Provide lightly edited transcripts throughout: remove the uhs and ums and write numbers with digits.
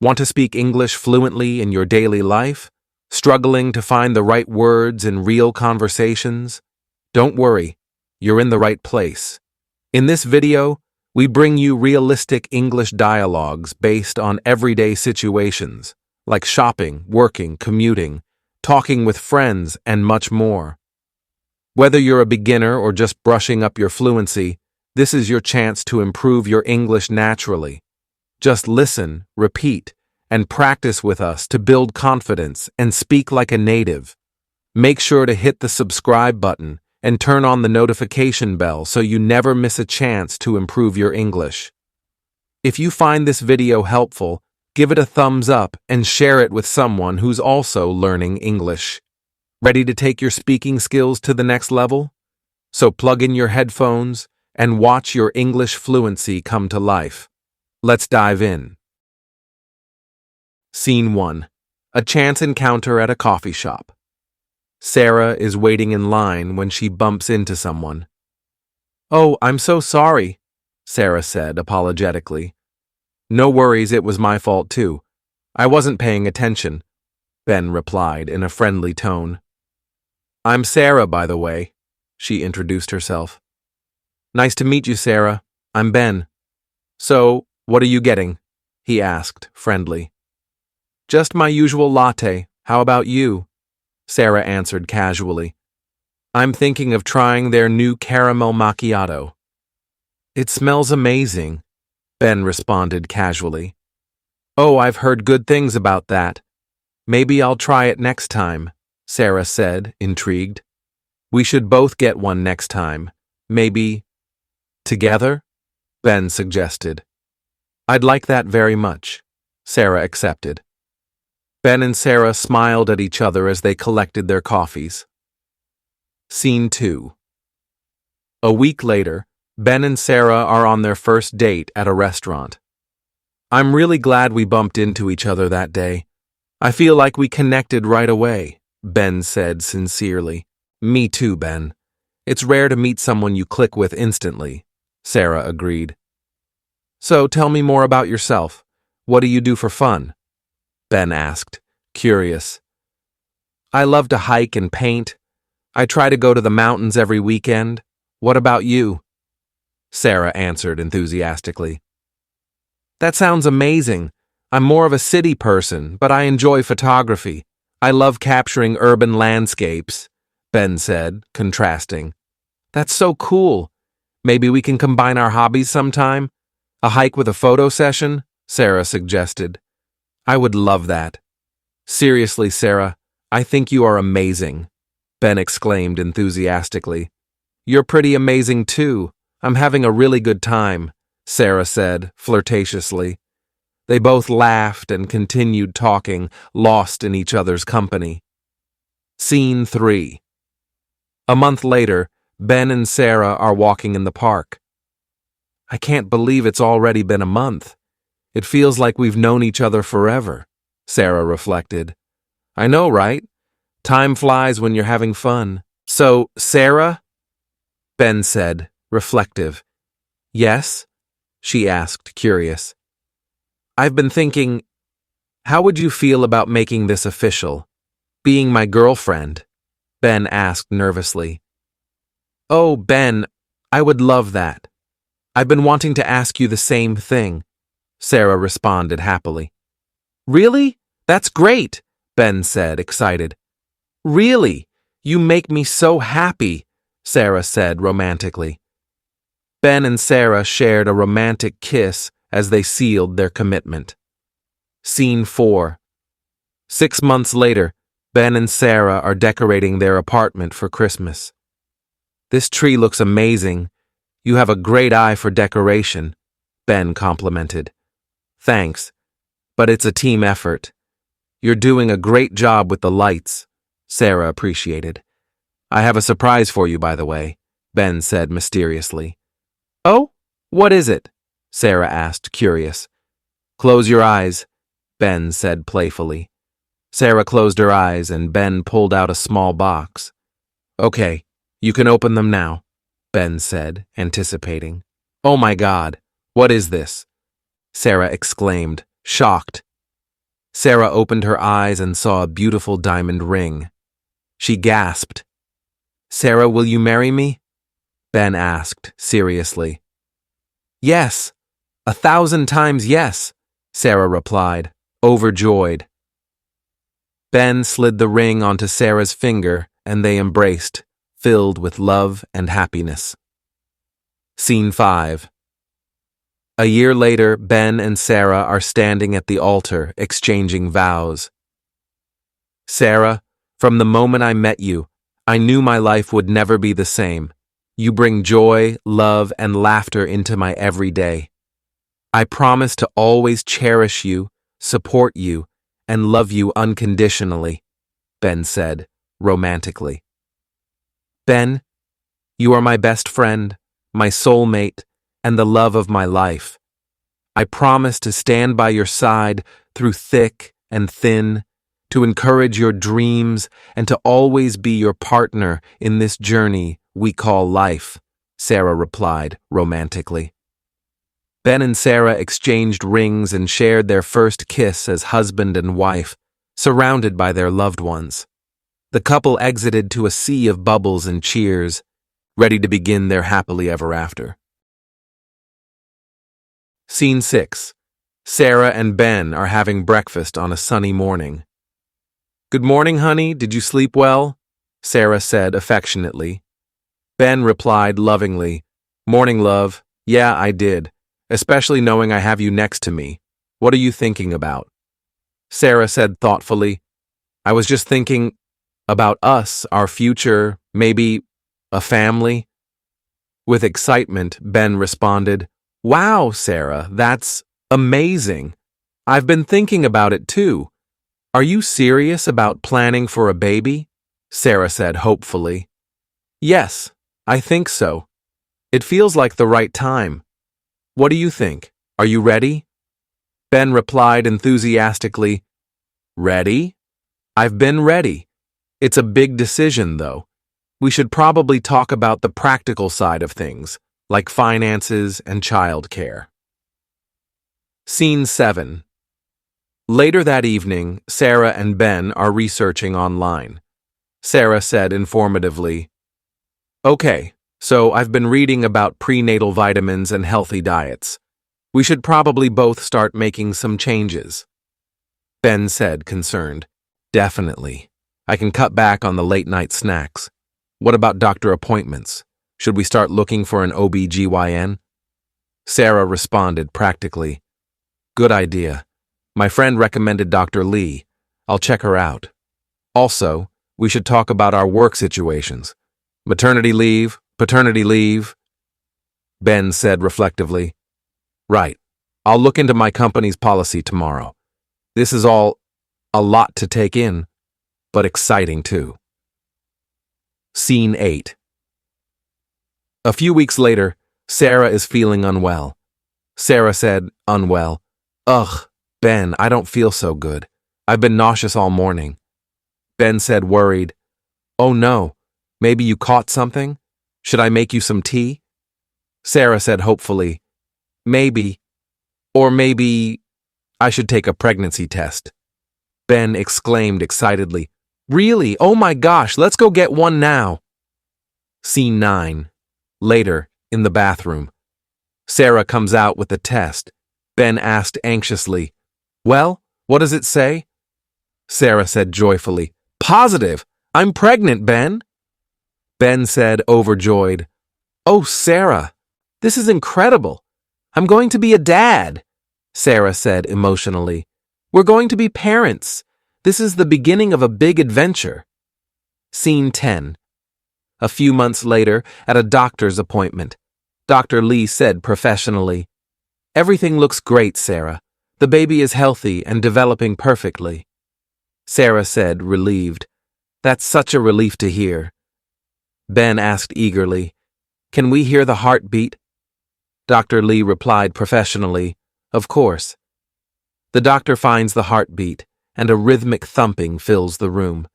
Want to speak English fluently in your daily life? Struggling to find the right words in real conversations? Don't worry, you're in the right place. In this video, we bring you realistic English dialogues based on everyday situations, like shopping, working, commuting, talking with friends, and much more. Whether you're a beginner or just brushing up your fluency, this is your chance to improve your English naturally. Just listen, repeat, and practice with us to build confidence and speak like a native. Make sure to hit the subscribe button and turn on the notification bell so you never miss a chance to improve your English. If you find this video helpful, give it a thumbs up and share it with someone who's also learning English. Ready to take your speaking skills to the next level? So plug in your headphones and watch your English fluency come to life. Let's dive in. Scene 1. A chance encounter at a coffee shop. Sarah is waiting in line when she bumps into someone. "Oh, I'm so sorry," Sarah said apologetically. "No worries, it was my fault too. I wasn't paying attention," Ben replied in a friendly tone. "I'm Sarah, by the way," she introduced herself. "Nice to meet you, Sarah. I'm Ben." "So, what are you getting?" he asked, friendly. "Just my usual latte. How about you?" Sarah answered casually. "I'm thinking of trying their new caramel macchiato." "It smells amazing," Ben responded casually. "Oh, I've heard good things about that. Maybe I'll try it next time," Sarah said, intrigued. "We should both get one next time. Maybe together?" Ben suggested. "I'd like that very much," Sarah accepted. Ben and Sarah smiled at each other as they collected their coffees. Scene 2. A week later, Ben and Sarah are on their first date at a restaurant. "I'm really glad we bumped into each other that day. I feel like we connected right away," Ben said sincerely. "Me too, Ben. It's rare to meet someone you click with instantly," Sarah agreed. "So tell me more about yourself. What do you do for fun?" Ben asked, curious. "I love to hike and paint. I try to go to the mountains every weekend. What about you?" Sarah answered enthusiastically. "That sounds amazing. I'm more of a city person, but I enjoy photography. I love capturing urban landscapes," Ben said, contrasting. "That's so cool. Maybe we can combine our hobbies sometime? A hike with a photo session?" Sarah suggested. "I would love that." "Seriously, Sarah, I think you are amazing," Ben exclaimed enthusiastically. "You're pretty amazing too. I'm having a really good time," Sarah said flirtatiously. They both laughed and continued talking, lost in each other's company. Scene 3. A month later, Ben and Sarah are walking in the park. "I can't believe it's already been a month. It feels like we've known each other forever," Sarah reflected. "I know, right? Time flies when you're having fun." "So, Sarah?" Ben said, reflective. "Yes?" she asked, curious. "I've been thinking, how would you feel about making this official? Being my girlfriend?" Ben asked nervously. "Oh, Ben, I would love that. I've been wanting to ask you the same thing," Sarah responded happily. "Really? That's great," Ben said, excited. "Really? You make me so happy," Sarah said romantically. Ben and Sarah shared a romantic kiss as they sealed their commitment. Scene 4. 6 months later, Ben and Sarah are decorating their apartment for Christmas. "This tree looks amazing. You have a great eye for decoration," Ben complimented. "Thanks, but it's a team effort. You're doing a great job with the lights," Sarah appreciated. "I have a surprise for you, by the way," Ben said mysteriously. "Oh, what is it?" Sarah asked, curious. "Close your eyes," Ben said playfully. Sarah closed her eyes and Ben pulled out a small box. "Okay, you can open them now," Ben said, anticipating. "Oh my God, what is this?" Sarah exclaimed, shocked. Sarah opened her eyes and saw a beautiful diamond ring. She gasped. "Sarah, will you marry me?" Ben asked, seriously. "Yes, 1,000 times yes," Sarah replied, overjoyed. Ben slid the ring onto Sarah's finger and they embraced, filled with love and happiness. Scene 5. A year later, Ben and Sarah are standing at the altar, exchanging vows. "Sarah, from the moment I met you, I knew my life would never be the same. You bring joy, love, and laughter into my everyday. I promise to always cherish you, support you, and love you unconditionally," Ben said, romantically. "Ben, you are my best friend, my soulmate, and the love of my life. I promise to stand by your side through thick and thin, to encourage your dreams, and to always be your partner in this journey we call life," Sarah replied, romantically. Ben and Sarah exchanged rings and shared their first kiss as husband and wife, surrounded by their loved ones. The couple exited to a sea of bubbles and cheers, ready to begin their happily ever after. Scene 6. Sarah and Ben are having breakfast on a sunny morning. "Good morning, honey. Did you sleep well?" Sarah said affectionately. Ben replied lovingly, "Morning, love. Yeah, I did. Especially knowing I have you next to me. What are you thinking about?" Sarah said thoughtfully, "I was just thinking about us, our future, maybe a family." With excitement, Ben responded, "Wow, Sarah, that's amazing. I've been thinking about it too. Are you serious about planning for a baby?" Sarah said hopefully. "Yes, I think so. It feels like the right time. What do you think? Are you ready?" Ben replied enthusiastically, "Ready? I've been ready. It's a big decision, though. We should probably talk about the practical side of things, like finances and childcare." Scene 7. Later that evening, Sarah and Ben are researching online. Sarah said informatively, "Okay, so I've been reading about prenatal vitamins and healthy diets. We should probably both start making some changes." Ben said, concerned, "Definitely. I can cut back on the late-night snacks. What about doctor appointments? Should we start looking for an OB/GYN? Sarah responded practically, "Good idea. My friend recommended Dr. Lee. I'll check her out. Also, we should talk about our work situations. Maternity leave, paternity leave." Ben said reflectively, "Right. I'll look into my company's policy tomorrow. This is all a lot to take in, but exciting too." Scene 8. A few weeks later, Sarah is feeling unwell. Sarah said, unwell, "Ugh, Ben, I don't feel so good. I've been nauseous all morning." Ben said, worried, "Oh no, maybe you caught something? Should I make you some tea?" Sarah said hopefully, "Maybe. Or maybe I should take a pregnancy test." Ben exclaimed excitedly, "Really? Oh my gosh, let's go get one now." Scene 9. Later, in the bathroom. Sarah comes out with the test. Ben asked anxiously, "Well, what does it say?" Sarah said joyfully, "Positive! I'm pregnant, Ben!" Ben said, overjoyed, "Oh, Sarah, this is incredible! I'm going to be a dad!" Sarah said emotionally, "We're going to be parents! This is the beginning of a big adventure." Scene 10. A few months later, at a doctor's appointment, Dr. Lee said professionally, "Everything looks great, Sarah. The baby is healthy and developing perfectly." Sarah said, relieved, "That's such a relief to hear." Ben asked eagerly, "Can we hear the heartbeat?" Dr. Lee replied professionally, "Of course." The doctor finds the heartbeat, and a rhythmic thumping fills the room.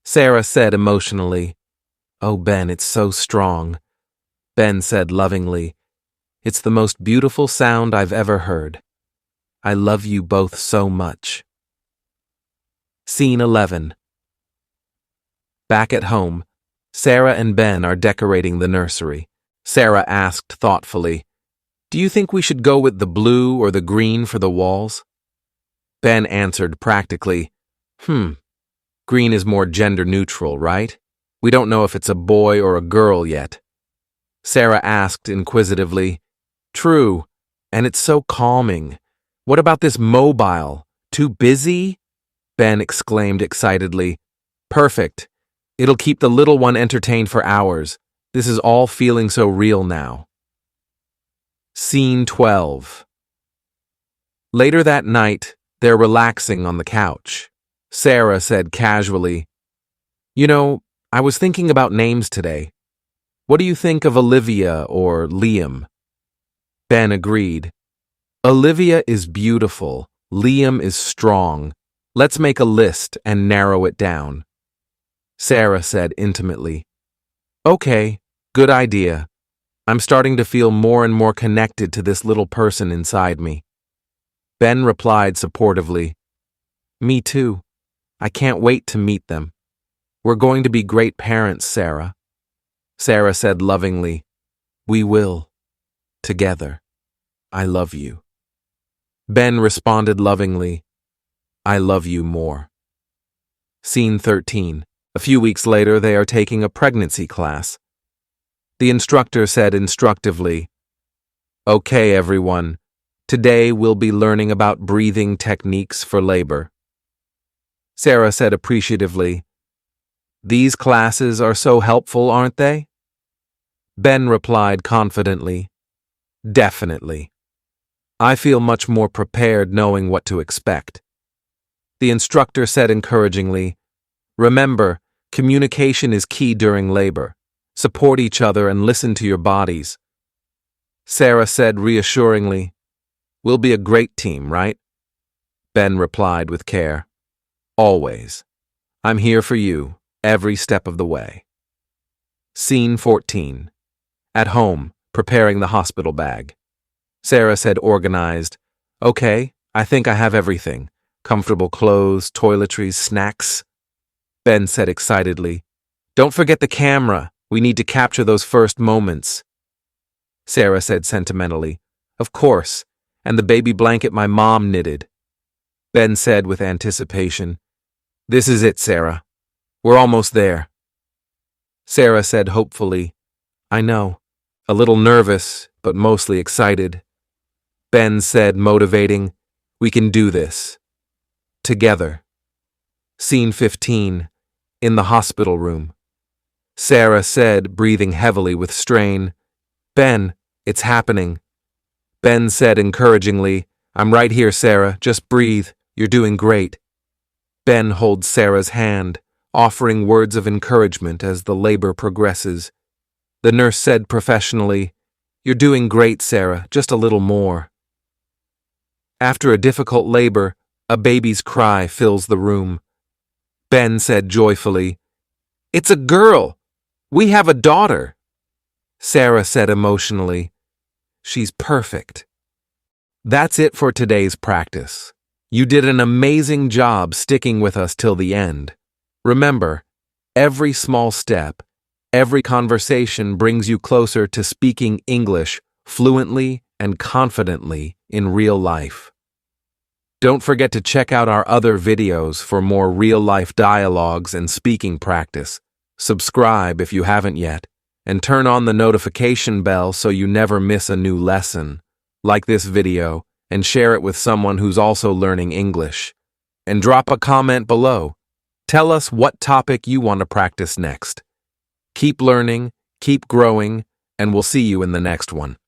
Sarah said emotionally, "Oh, Ben, it's so strong." Ben said lovingly, "It's the most beautiful sound I've ever heard. I love you both so much." Scene 11. Back at home, Sarah and Ben are decorating the nursery. Sarah asked thoughtfully, "Do you think we should go with the blue or the green for the walls?" Ben answered practically, Green is more gender neutral, right? We don't know if it's a boy or a girl yet." Sarah asked inquisitively, "True, and it's so calming. What about this mobile? Too busy?" Ben exclaimed excitedly. "Perfect. It'll keep the little one entertained for hours. This is all feeling so real now." Scene 12. Later that night, they're relaxing on the couch. Sarah said casually, "You know, I was thinking about names today. What do you think of Olivia or Liam?" Ben agreed. "Olivia is beautiful. Liam is strong. Let's make a list and narrow it down." Sarah said intimately, "Okay, good idea. I'm starting to feel more and more connected to this little person inside me." Ben replied supportively, "Me too. I can't wait to meet them. We're going to be great parents, Sarah." Sarah said lovingly, "We will. Together. I love you." Ben responded lovingly, "I love you more." Scene 13. A few weeks later, they are taking a pregnancy class. The instructor said instructively, "Okay, everyone. Today we'll be learning about breathing techniques for labor." Sarah said appreciatively, "These classes are so helpful, aren't they?" Ben replied confidently, "Definitely. I feel much more prepared knowing what to expect." The instructor said encouragingly, "Remember, communication is key during labor. Support each other and listen to your bodies." Sarah said reassuringly, "We'll be a great team, right?" Ben replied with care, "Always. I'm here for you, every step of the way." Scene 14. At home, preparing the hospital bag. Sarah said organized, "Okay, I think I have everything. Comfortable clothes, toiletries, snacks." Ben said excitedly, "Don't forget the camera. We need to capture those first moments." Sarah said sentimentally, "Of course, and the baby blanket my mom knitted." Ben said with anticipation, "This is it, Sarah. We're almost there." Sarah said hopefully, "I know. A little nervous, but mostly excited." Ben said motivating, "We can do this. Together." Scene 15. In the hospital room. Sarah said, breathing heavily with strain, "Ben, it's happening." Ben said encouragingly, "I'm right here, Sarah. Just breathe. You're doing great." Ben holds Sarah's hand, offering words of encouragement as the labor progresses. The nurse said professionally, "You're doing great, Sarah. Just a little more." After a difficult labor, a baby's cry fills the room. Ben said joyfully, "It's a girl! We have a daughter!" Sarah said emotionally, "She's perfect." That's it for today's practice. You did an amazing job sticking with us till the end. Remember, every small step, every conversation brings you closer to speaking English fluently and confidently in real life. Don't forget to check out our other videos for more real-life dialogues and speaking practice. Subscribe if you haven't yet, and turn on the notification bell so you never miss a new lesson. Like this video, and share it with someone who's also learning English. And drop a comment below. Tell us what topic you want to practice next. Keep learning, keep growing, and we'll see you in the next one.